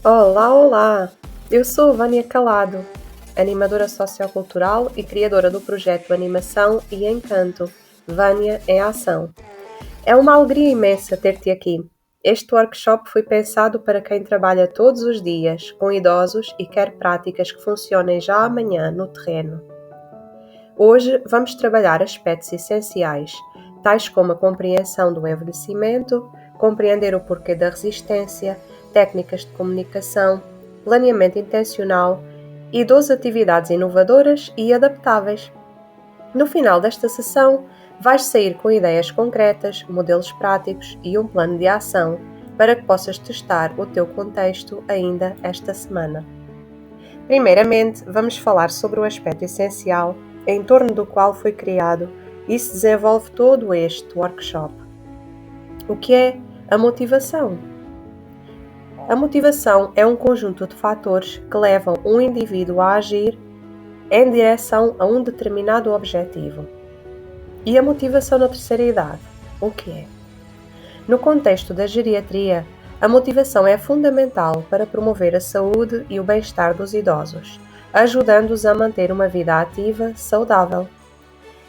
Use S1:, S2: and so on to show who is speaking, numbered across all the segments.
S1: Olá, olá! Eu sou Vânia Calado, animadora sociocultural e criadora do projeto Animação e Encanto, Vânia em Ação. É uma alegria imensa ter-te aqui. Este workshop foi pensado para quem trabalha todos os dias com idosos e quer práticas que funcionem já amanhã no terreno. Hoje vamos trabalhar aspectos essenciais, tais como a compreensão do envelhecimento, compreender o porquê da resistência, técnicas de comunicação, planeamento intencional e 12 atividades inovadoras e adaptáveis. No final desta sessão, vais sair com ideias concretas, modelos práticos e um plano de ação para que possas testar o teu contexto ainda esta semana. Primeiramente, vamos falar sobre o aspecto essencial em torno do qual foi criado e se desenvolve todo este workshop. O que é a motivação? A motivação é um conjunto de fatores que levam um indivíduo a agir em direção a um determinado objetivo. E a motivação na terceira idade? O que é? No contexto da geriatria, a motivação é fundamental para promover a saúde e o bem-estar dos idosos, ajudando-os a manter uma vida ativa, saudável.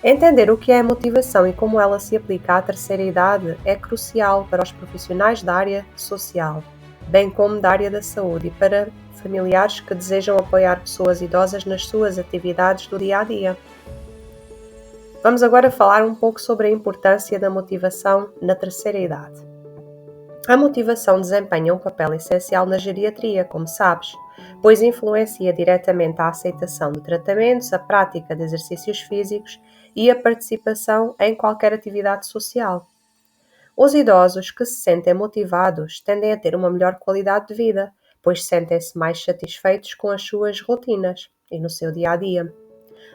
S1: Entender o que é a motivação e como ela se aplica à terceira idade é crucial para os profissionais da área social, bem como da área da saúde e para familiares que desejam apoiar pessoas idosas nas suas atividades do dia a dia. Vamos agora falar um pouco sobre a importância da motivação na terceira idade. A motivação desempenha um papel essencial na geriatria, como sabes, pois influencia diretamente a aceitação de tratamentos, a prática de exercícios físicos e a participação em qualquer atividade social. Os idosos que se sentem motivados tendem a ter uma melhor qualidade de vida, pois sentem-se mais satisfeitos com as suas rotinas e no seu dia a dia.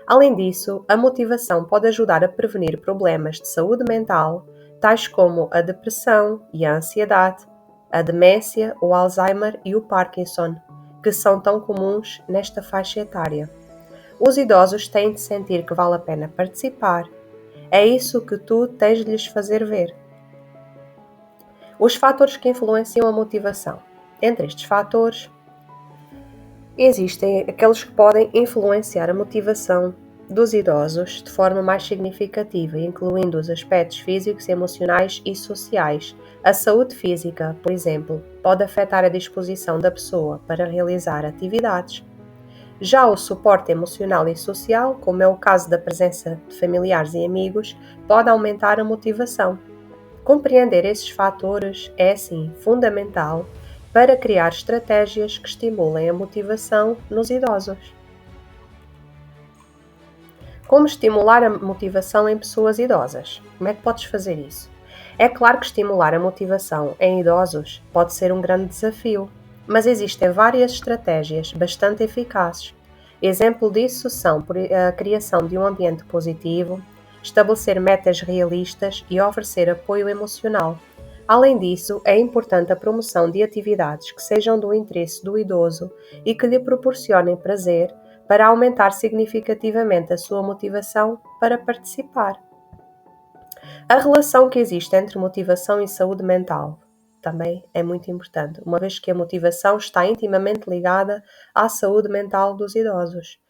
S1: Além disso, a motivação pode ajudar a prevenir problemas de saúde mental, tais como a depressão e a ansiedade, a demência, o Alzheimer e o Parkinson, que são tão comuns nesta faixa etária. Os idosos têm de sentir que vale a pena participar. É isso que tu tens de lhes fazer ver. Os fatores que influenciam a motivação. Entre estes fatores, existem aqueles que podem influenciar a motivação dos idosos de forma mais significativa, incluindo os aspectos físicos, emocionais e sociais. A saúde física, por exemplo, pode afetar a disposição da pessoa para realizar atividades. Já o suporte emocional e social, como é o caso da presença de familiares e amigos, pode aumentar a motivação. Compreender esses fatores é, assim, fundamental para criar estratégias que estimulem a motivação nos idosos. Como estimular a motivação em pessoas idosas? Como é que podes fazer isso? É claro que estimular a motivação em idosos pode ser um grande desafio, mas existem várias estratégias bastante eficazes. Exemplo disso são a criação de um ambiente positivo, estabelecer metas realistas e oferecer apoio emocional. Além disso, é importante a promoção de atividades que sejam do interesse do idoso e que lhe proporcionem prazer para aumentar significativamente a sua motivação para participar. A relação que existe entre motivação e saúde mental também é muito importante, uma vez que a motivação está intimamente ligada à saúde mental dos idosos.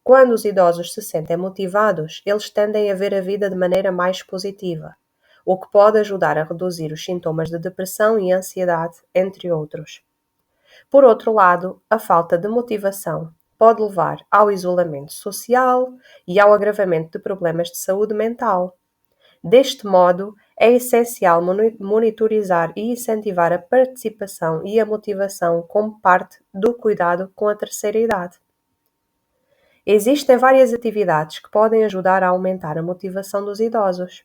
S1: Quando os idosos se sentem motivados, eles tendem a ver a vida de maneira mais positiva, o que pode ajudar a reduzir os sintomas de depressão e ansiedade, entre outros. Por outro lado, a falta de motivação pode levar ao isolamento social e ao agravamento de problemas de saúde mental. Deste modo, é essencial monitorizar e incentivar a participação e a motivação como parte do cuidado com a terceira idade. Existem várias atividades que podem ajudar a aumentar a motivação dos idosos.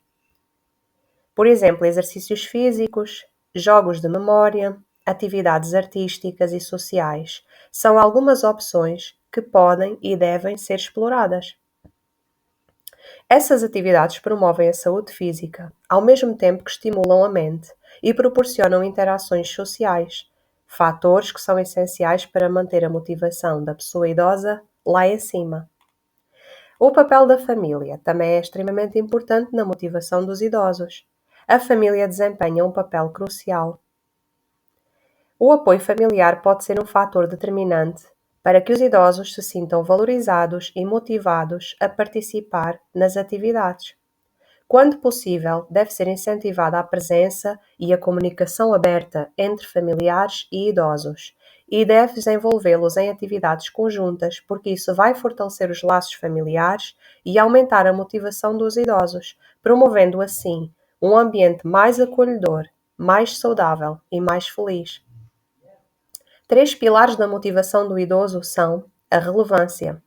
S1: Por exemplo, exercícios físicos, jogos de memória, atividades artísticas e sociais são algumas opções que podem e devem ser exploradas. Essas atividades promovem a saúde física, ao mesmo tempo que estimulam a mente e proporcionam interações sociais, fatores que são essenciais para manter a motivação da pessoa idosa lá em cima. O papel da família também é extremamente importante na motivação dos idosos. A família desempenha um papel crucial. O apoio familiar pode ser um fator determinante para que os idosos se sintam valorizados e motivados a participar nas atividades. Quando possível, deve ser incentivada a presença e a comunicação aberta entre familiares e idosos, e deve desenvolvê-los em atividades conjuntas, porque isso vai fortalecer os laços familiares e aumentar a motivação dos idosos, promovendo assim um ambiente mais acolhedor, mais saudável e mais feliz. 3 pilares da motivação do idoso são a relevância.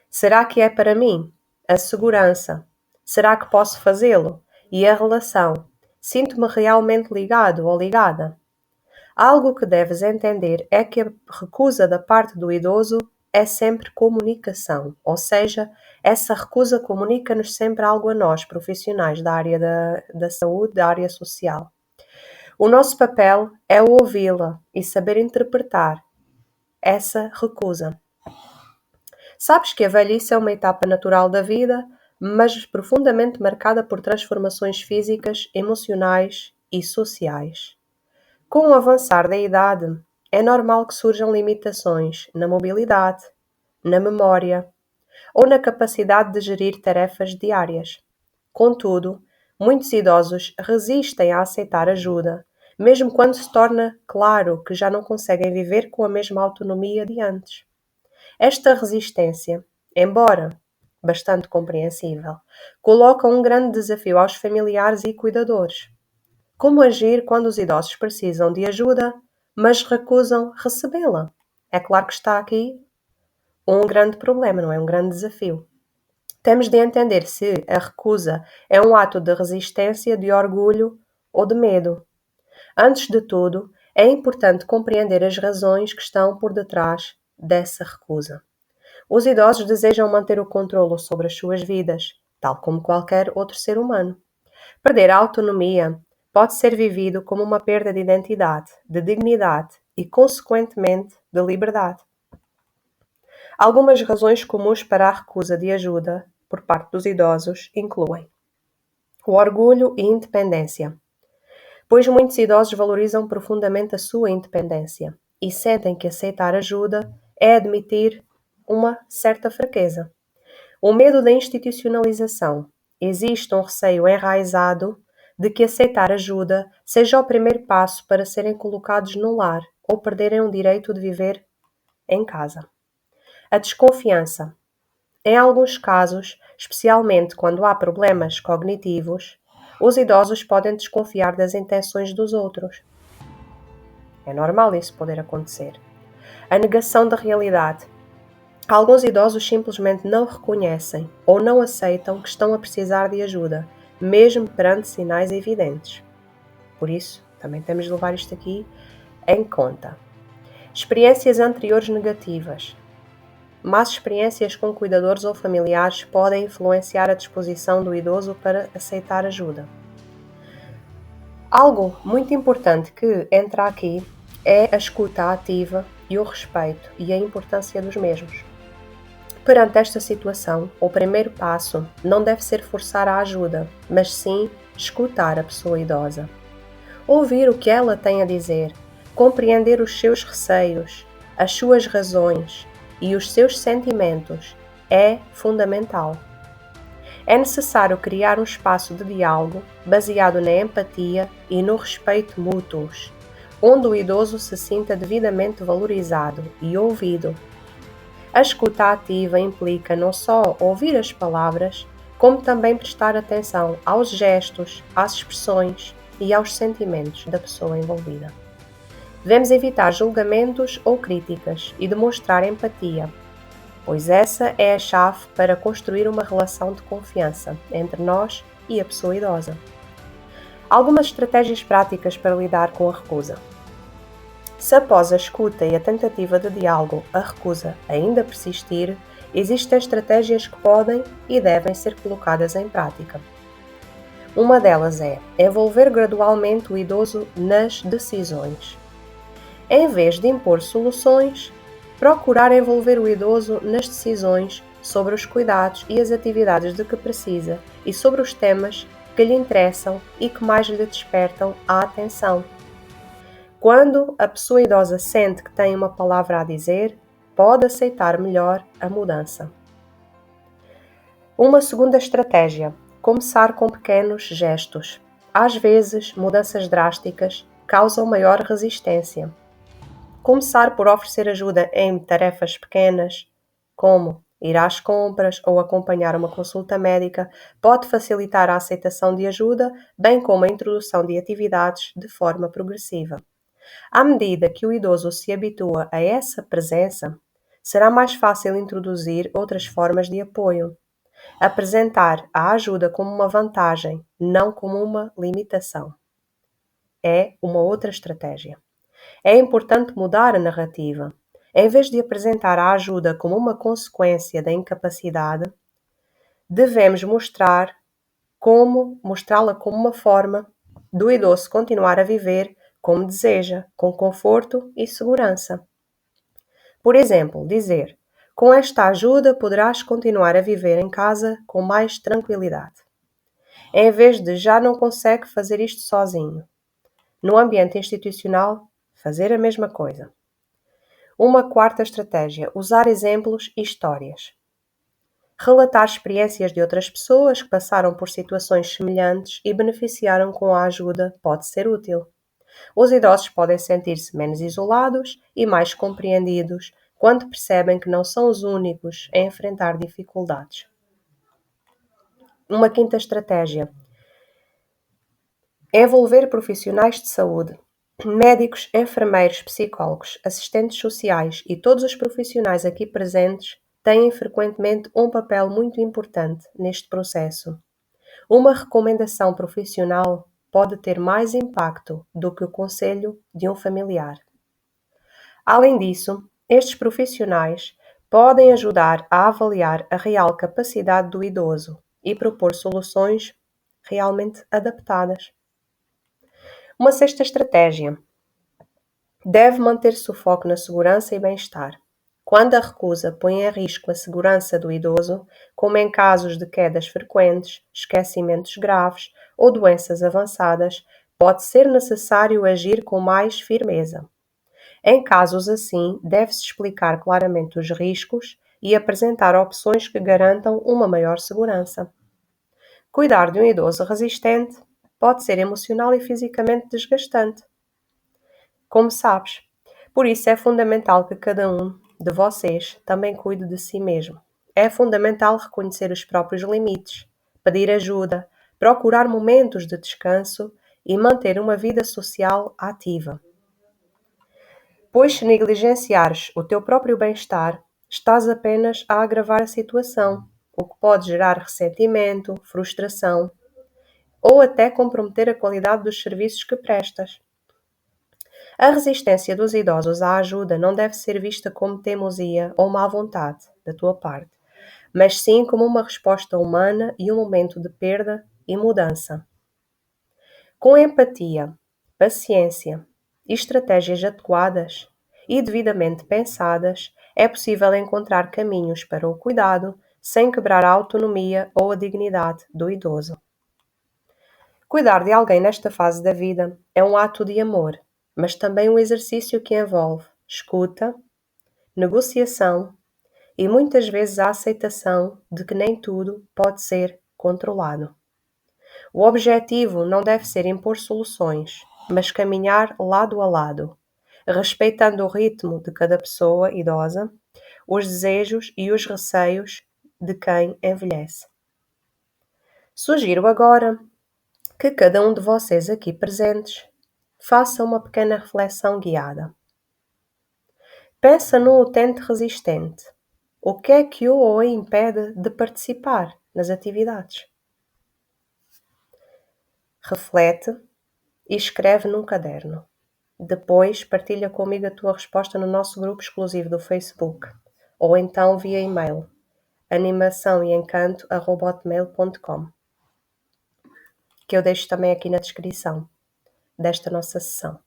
S1: Será que é para mim? A segurança. Será que posso fazê-lo? E a relação. Sinto-me realmente ligado ou ligada? Algo que deves entender é que a recusa da parte do idoso é sempre comunicação, ou seja, essa recusa comunica-nos sempre algo a nós, profissionais da área da saúde, da área social. O nosso papel é ouvi-la e saber interpretar essa recusa. Sabes que a velhice é uma etapa natural da vida, mas profundamente marcada por transformações físicas, emocionais e sociais. Com o avançar da idade, é normal que surjam limitações na mobilidade, na memória ou na capacidade de gerir tarefas diárias. Contudo, muitos idosos resistem a aceitar ajuda, mesmo quando se torna claro que já não conseguem viver com a mesma autonomia de antes. Esta resistência, embora bastante compreensível, coloca um grande desafio aos familiares e cuidadores. Como agir quando os idosos precisam de ajuda, mas recusam recebê-la? É claro que está aqui um grande problema, não é? Um grande desafio. Temos de entender se a recusa é um ato de resistência, de orgulho ou de medo. Antes de tudo, é importante compreender as razões que estão por detrás dessa recusa. Os idosos desejam manter o controlo sobre as suas vidas, tal como qualquer outro ser humano. Perder a autonomia pode ser vivido como uma perda de identidade, de dignidade e, consequentemente, de liberdade. Algumas razões comuns para a recusa de ajuda por parte dos idosos incluem o orgulho e independência, pois muitos idosos valorizam profundamente a sua independência e sentem que aceitar ajuda é admitir uma certa fraqueza. O medo da institucionalização. Existe um receio enraizado de que aceitar ajuda seja o primeiro passo para serem colocados no lar ou perderem o direito de viver em casa. A desconfiança. Em alguns casos, especialmente quando há problemas cognitivos, os idosos podem desconfiar das intenções dos outros. É normal isso poder acontecer. A negação da realidade. Alguns idosos simplesmente não reconhecem ou não aceitam que estão a precisar de ajuda, mesmo perante sinais evidentes. Por isso, também temos de levar isto aqui em conta. Experiências anteriores negativas. Más experiências com cuidadores ou familiares podem influenciar a disposição do idoso para aceitar ajuda. Algo muito importante que entra aqui é a escuta ativa e o respeito e a importância dos mesmos. Perante esta situação, o primeiro passo não deve ser forçar a ajuda, mas sim escutar a pessoa idosa. Ouvir o que ela tem a dizer, compreender os seus receios, as suas razões e os seus sentimentos é fundamental. É necessário criar um espaço de diálogo baseado na empatia e no respeito mútuos, onde o idoso se sinta devidamente valorizado e ouvido. A escuta ativa implica não só ouvir as palavras, como também prestar atenção aos gestos, às expressões e aos sentimentos da pessoa envolvida. Devemos evitar julgamentos ou críticas e demonstrar empatia, pois essa é a chave para construir uma relação de confiança entre nós e a pessoa idosa. Algumas estratégias práticas para lidar com a recusa. Se após a escuta e a tentativa de diálogo a recusa ainda persistir, existem estratégias que podem e devem ser colocadas em prática. Uma delas é envolver gradualmente o idoso nas decisões. Em vez de impor soluções, procurar envolver o idoso nas decisões sobre os cuidados e as atividades de que precisa e sobre os temas que lhe interessam e que mais lhe despertam a atenção. Quando a pessoa idosa sente que tem uma palavra a dizer, pode aceitar melhor a mudança. Uma segunda estratégia: começar com pequenos gestos. Às vezes, mudanças drásticas causam maior resistência. Começar por oferecer ajuda em tarefas pequenas, como ir às compras ou acompanhar uma consulta médica, pode facilitar a aceitação de ajuda, bem como a introdução de atividades de forma progressiva. À medida que o idoso se habitua a essa presença, será mais fácil introduzir outras formas de apoio. Apresentar a ajuda como uma vantagem, não como uma limitação, é uma outra estratégia. É importante mudar a narrativa. Em vez de apresentar a ajuda como uma consequência da incapacidade, devemos mostrá-la como uma forma do idoso continuar a viver como deseja, com conforto e segurança. Por exemplo, dizer: com esta ajuda poderás continuar a viver em casa com mais tranquilidade. Em vez de já não consegue fazer isto sozinho. No ambiente institucional, fazer a mesma coisa. Uma quarta estratégia: usar exemplos e histórias. Relatar experiências de outras pessoas que passaram por situações semelhantes e beneficiaram com a ajuda pode ser útil. Os idosos podem sentir-se menos isolados e mais compreendidos quando percebem que não são os únicos a enfrentar dificuldades. Uma quinta estratégia: envolver profissionais de saúde. Médicos, enfermeiros, psicólogos, assistentes sociais e todos os profissionais aqui presentes têm frequentemente um papel muito importante neste processo. Uma recomendação profissional pode ter mais impacto do que o conselho de um familiar. Além disso, estes profissionais podem ajudar a avaliar a real capacidade do idoso e propor soluções realmente adaptadas. Uma sexta estratégia: deve manter-se o foco na segurança e bem-estar. Quando a recusa põe em risco a segurança do idoso, como em casos de quedas frequentes, esquecimentos graves ou doenças avançadas, pode ser necessário agir com mais firmeza. Em casos assim, deve-se explicar claramente os riscos e apresentar opções que garantam uma maior segurança. Cuidar de um idoso resistente pode ser emocional e fisicamente desgastante, como sabes. Por isso é fundamental que cada um de vocês também cuide de si mesmo. É fundamental reconhecer os próprios limites, pedir ajuda, procurar momentos de descanso e manter uma vida social ativa. Pois se negligenciares o teu próprio bem-estar, estás apenas a agravar a situação, o que pode gerar ressentimento, frustração ou até comprometer a qualidade dos serviços que prestas. A resistência dos idosos à ajuda não deve ser vista como teimosia ou má vontade da tua parte, mas sim como uma resposta humana e um momento de perda e mudança. Com empatia, paciência e estratégias adequadas e devidamente pensadas, é possível encontrar caminhos para o cuidado sem quebrar a autonomia ou a dignidade do idoso. Cuidar de alguém nesta fase da vida é um ato de amor, mas também um exercício que envolve escuta, negociação e muitas vezes a aceitação de que nem tudo pode ser controlado. O objetivo não deve ser impor soluções, mas caminhar lado a lado, respeitando o ritmo de cada pessoa idosa, os desejos e os receios de quem envelhece. Sugiro agora que cada um de vocês aqui presentes faça uma pequena reflexão guiada. Pensa no utente resistente. O que é que o ou a impede de participar nas atividades? Reflete e escreve num caderno. Depois partilha comigo a tua resposta no nosso grupo exclusivo do Facebook ou então via e-mail animaçãoeencanto@hotmail.com, que eu deixo também aqui na descrição desta nossa sessão.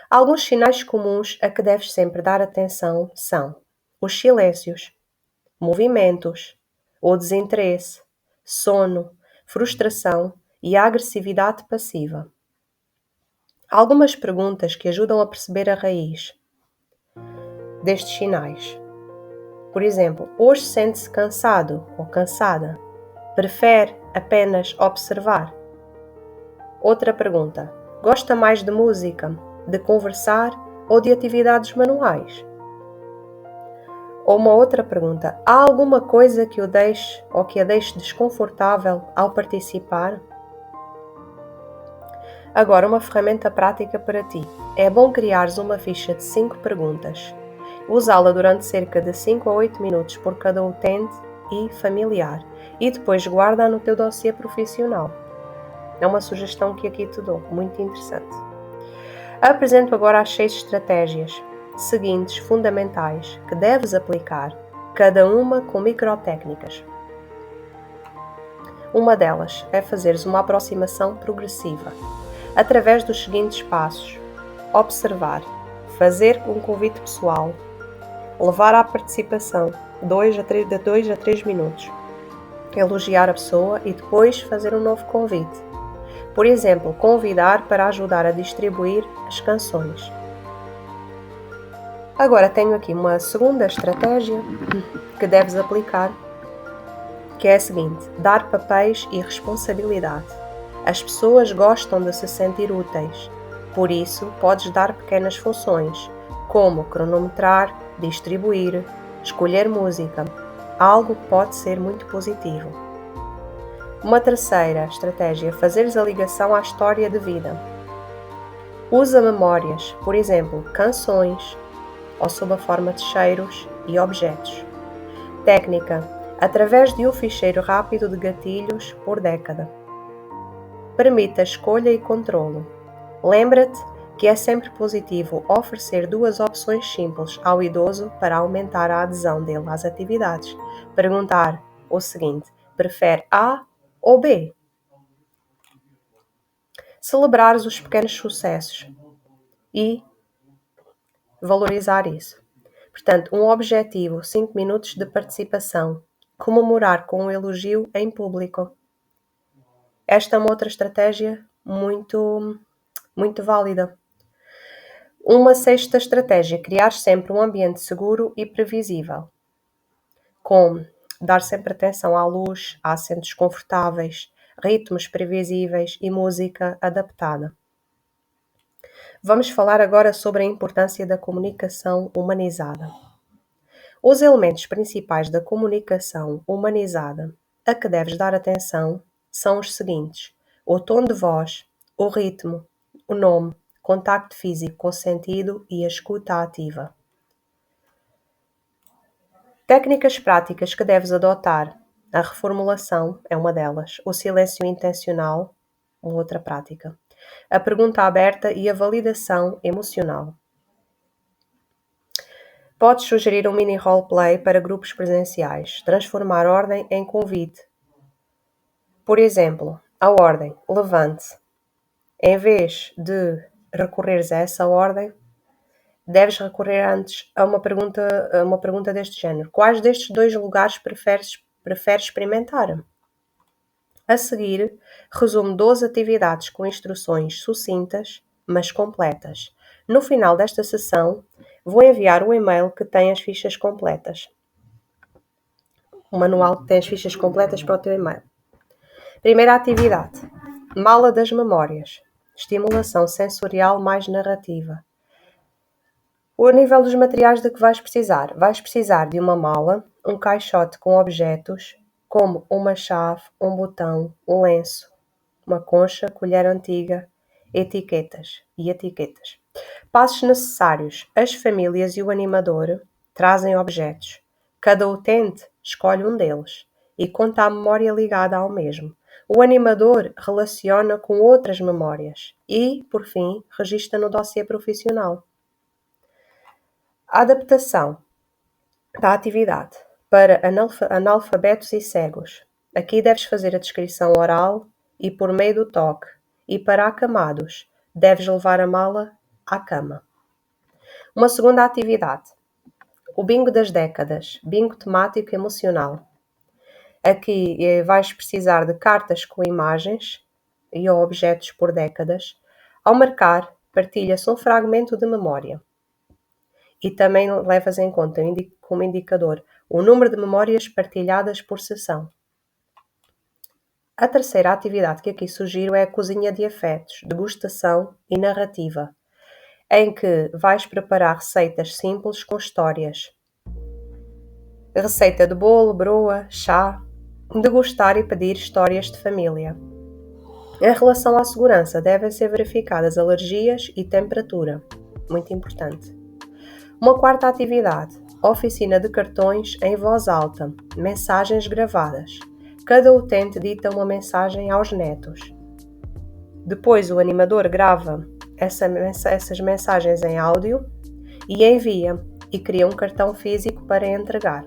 S1: Alguns sinais comuns a que deves sempre dar atenção são os silêncios, movimentos, o desinteresse, sono, frustração e a agressividade passiva. Algumas perguntas que ajudam a perceber a raiz destes sinais. Por exemplo, hoje sente-se cansado ou cansada? Prefere apenas observar? Outra pergunta: gosta mais de música, de conversar ou de atividades manuais? Ou uma outra pergunta: há alguma coisa que o deixe ou que a deixe desconfortável ao participar? Agora, uma ferramenta prática para ti. É bom criares uma ficha de 5 perguntas. Usá-la durante cerca de 5 a 8 minutos por cada utente e familiar. E depois guarda-a no teu dossiê profissional. É uma sugestão que aqui te dou, muito interessante. Apresento agora as 6 estratégias seguintes fundamentais que deves aplicar, cada uma com microtécnicas. Uma delas é fazeres uma aproximação progressiva, através dos seguintes passos: observar, fazer um convite pessoal, levar à participação de 2 a 3 minutos, elogiar a pessoa e depois fazer um novo convite. Por exemplo, convidar para ajudar a distribuir as canções. Agora tenho aqui uma segunda estratégia que deves aplicar, que é a seguinte: dar papéis e responsabilidade. As pessoas gostam de se sentir úteis, por isso podes dar pequenas funções, como cronometrar, distribuir, escolher música. Algo que pode ser muito positivo. Uma terceira estratégia: fazeres a ligação à história de vida. Usa memórias, por exemplo, canções, ou sob a forma de cheiros e objetos. Técnica: através de um ficheiro rápido de gatilhos por década. Permite a escolha e controlo. Lembra-te que é sempre positivo oferecer 2 opções simples ao idoso para aumentar a adesão dele às atividades. Perguntar o seguinte: prefere A ou B? Celebrar os pequenos sucessos e valorizar isso. Portanto, um objetivo: 5 minutos de participação. Comemorar com um elogio em público. Esta é uma outra estratégia muito válida. Uma sexta estratégia: criar sempre um ambiente seguro e previsível, com dar sempre atenção à luz, a assentos confortáveis, ritmos previsíveis e música adaptada. Vamos falar agora sobre a importância da comunicação humanizada. Os elementos principais da comunicação humanizada a que deves dar atenção são os seguintes: o tom de voz, o ritmo, o nome, contacto físico com sentido e a escuta ativa. Técnicas práticas que deves adotar. A reformulação é uma delas. O silêncio intencional, uma outra prática. A pergunta aberta e a validação emocional. Podes sugerir um mini roleplay para grupos presenciais. Transformar ordem em convite. Por exemplo, a ordem: levante-se. Em vez de recorreres a essa ordem, deves recorrer antes a uma pergunta deste género: quais destes 2 lugares preferes experimentar? A seguir, resume 12 atividades com instruções sucintas, mas completas. No final desta sessão, vou enviar um e-mail que tem as fichas completas. O manual que tem as fichas completas para o teu e-mail. Primeira atividade: mala das memórias. Estimulação sensorial mais narrativa. O nível dos materiais de que vais precisar. Vais precisar de uma mala, um caixote com objetos, como uma chave, um botão, um lenço, uma concha, colher antiga, etiquetas. Passos necessários. As famílias e o animador trazem objetos. Cada utente escolhe um deles e conta a memória ligada ao mesmo. O animador relaciona com outras memórias e, por fim, registra no dossiê profissional. A adaptação da atividade para analfabetos e cegos. Aqui deves fazer a descrição oral e por meio do toque. E para acamados, deves levar a mala à cama. Uma segunda atividade: o bingo das décadas, bingo temático emocional. Aqui vais precisar de cartas com imagens e objetos por décadas. Ao marcar, partilha-se um fragmento de memória. E também levas em conta como indicador o número de memórias partilhadas por sessão. A terceira atividade que aqui sugiro é a cozinha de afetos, degustação e narrativa, em que vais preparar receitas simples com histórias. Receita de bolo, broa, chá, degustar e pedir histórias de família. Em relação à segurança, devem ser verificadas alergias e temperatura, muito importante. Uma quarta atividade, oficina de cartões em voz alta, mensagens gravadas. Cada utente dita uma mensagem aos netos. Depois o animador grava essas mensagens em áudio e envia e cria um cartão físico para entregar.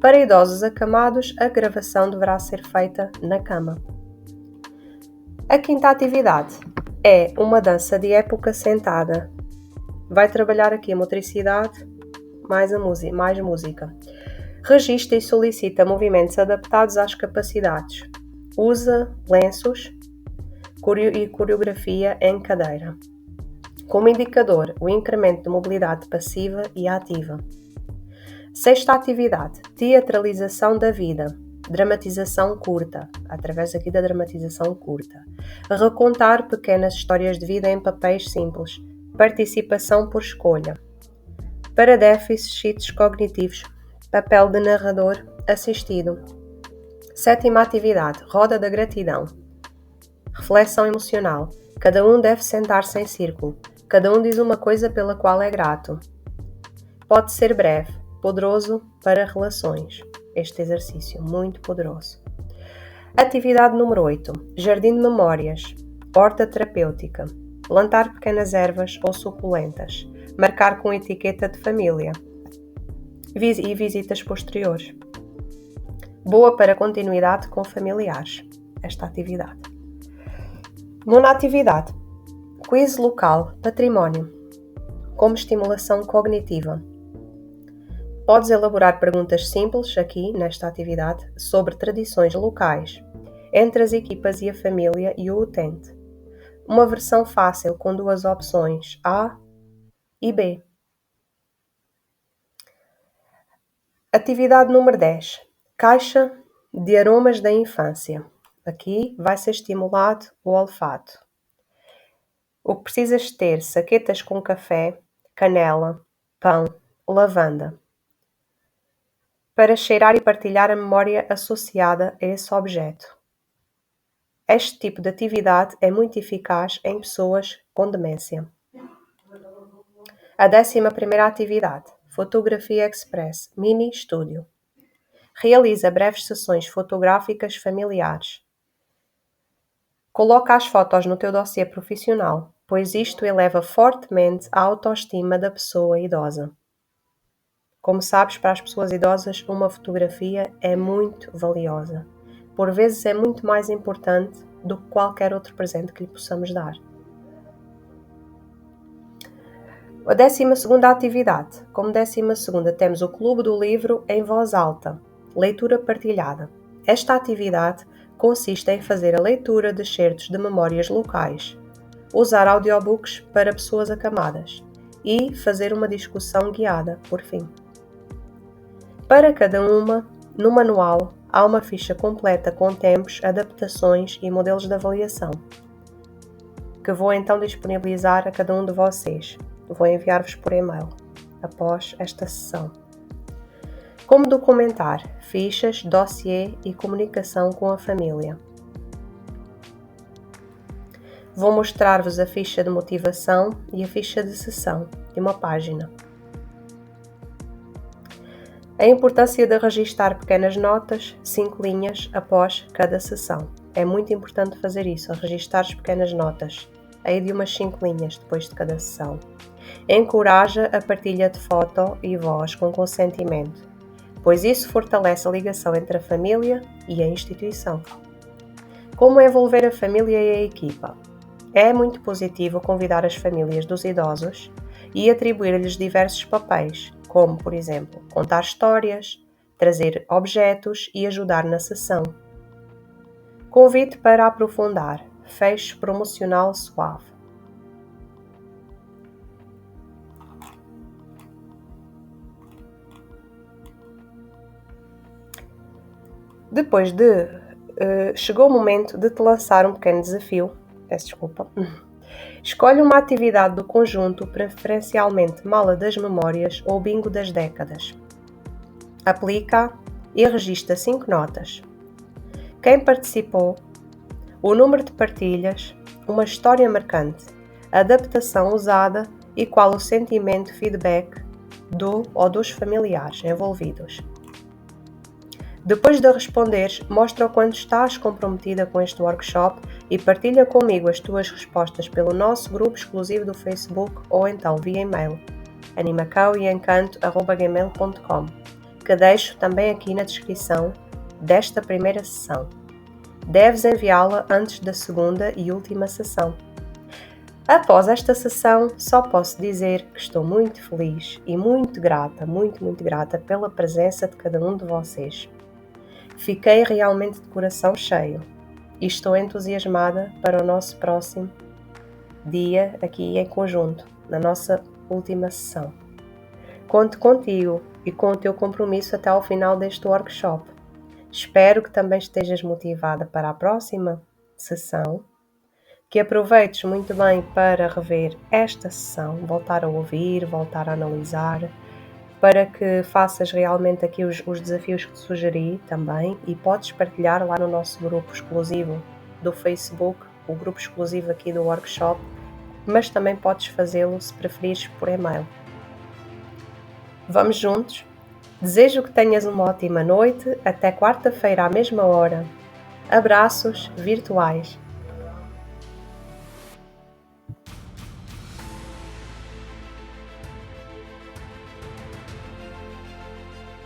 S1: Para idosos acamados, a gravação deverá ser feita na cama. A quinta atividade é uma dança de época sentada. Vai trabalhar aqui a motricidade, mais música. Registra e solicita movimentos adaptados às capacidades. Usa lenços e coreografia em cadeira. Como indicador, o incremento de mobilidade passiva e ativa. Sexta atividade, teatralização da vida. Dramatização curta, através aqui da dramatização curta. Recontar pequenas histórias de vida em papéis simples. Participação por escolha. Para déficits cognitivos, papel de narrador assistido. Sétima atividade, roda da gratidão. Reflexão emocional. Cada um deve sentar-se em círculo. Cada um diz uma coisa pela qual é grato. Pode ser breve, poderoso para relações. Este exercício, muito poderoso. Atividade número 8. Jardim de memórias. Horta terapêutica. Plantar pequenas ervas ou suculentas. Marcar com etiqueta de família. E visitas posteriores. Boa para continuidade com familiares. Esta atividade. Nona atividade. Quiz local, património. Como estimulação cognitiva. Podes elaborar perguntas simples aqui, nesta atividade, sobre tradições locais, entre as equipas e a família e o utente. Uma versão fácil com duas opções, A e B. Atividade número 10. Caixa de aromas da infância. Aqui vai ser estimulado o olfato. O que precisas ter? Saquetas com café, canela, pão, lavanda. Para cheirar e partilhar a memória associada a esse objeto. Este tipo de atividade é muito eficaz em pessoas com demência. A 11ª atividade, Fotografia Express, Mini Estúdio. Realiza breves sessões fotográficas familiares. Coloca as fotos no teu dossiê profissional, pois isto eleva fortemente a autoestima da pessoa idosa. Como sabes, para as pessoas idosas, uma fotografia é muito valiosa. Por vezes é muito mais importante do que qualquer outro presente que lhe possamos dar. A 12ª atividade. Como 12ª temos o Clube do Livro em voz alta. Leitura partilhada. Esta atividade consiste em fazer a leitura de excertos de memórias locais, usar audiobooks para pessoas acamadas e fazer uma discussão guiada, por fim. Para cada uma, no manual, há uma ficha completa com tempos, adaptações e modelos de avaliação, que vou então disponibilizar a cada um de vocês. Vou enviar-vos por e-mail, após esta sessão. Como documentar fichas, dossiê e comunicação com a família. Vou mostrar-vos a ficha de motivação e a ficha de sessão, de uma página. A importância de registar pequenas notas, 5 linhas, após cada sessão. É muito importante fazer isso, registar as pequenas notas, aí de umas 5 linhas depois de cada sessão. Encoraja a partilha de foto e voz com consentimento, pois isso fortalece a ligação entre a família e a instituição. Como envolver a família e a equipa? É muito positivo convidar as famílias dos idosos e atribuir-lhes diversos papéis, como, por exemplo, contar histórias, trazer objetos e ajudar na sessão. Convite para aprofundar, fecho promocional suave. Chegou o momento de te lançar um pequeno desafio. Peço desculpa. Escolhe uma atividade do conjunto, preferencialmente Mala das Memórias ou Bingo das Décadas. Aplica e registra 5 notas. Quem participou, o número de partilhas, uma história marcante, a adaptação usada e qual o sentimento, feedback do ou dos familiares envolvidos. Depois de responderes, mostra o quanto estás comprometida com este workshop e partilha comigo as tuas respostas pelo nosso grupo exclusivo do Facebook ou então via e-mail animacãoeencanto@gmail.com, que deixo também aqui na descrição desta primeira sessão. Deves enviá-la antes da segunda e última sessão. Após esta sessão, só posso dizer que estou muito feliz e muito grata pela presença de cada um de vocês. Fiquei realmente de coração cheio e estou entusiasmada para o nosso próximo dia aqui em conjunto, na nossa última sessão. Conto contigo e com o teu compromisso até ao final deste workshop. Espero que também estejas motivada para a próxima sessão, que aproveites muito bem para rever esta sessão, voltar a ouvir, voltar a analisar, para que faças realmente aqui os desafios que te sugeri também, e podes partilhar lá no nosso grupo exclusivo do Facebook, o grupo exclusivo aqui do workshop, mas também podes fazê-lo se preferires por e-mail. Vamos juntos? Desejo que tenhas uma ótima noite, até quarta-feira à mesma hora. Abraços virtuais.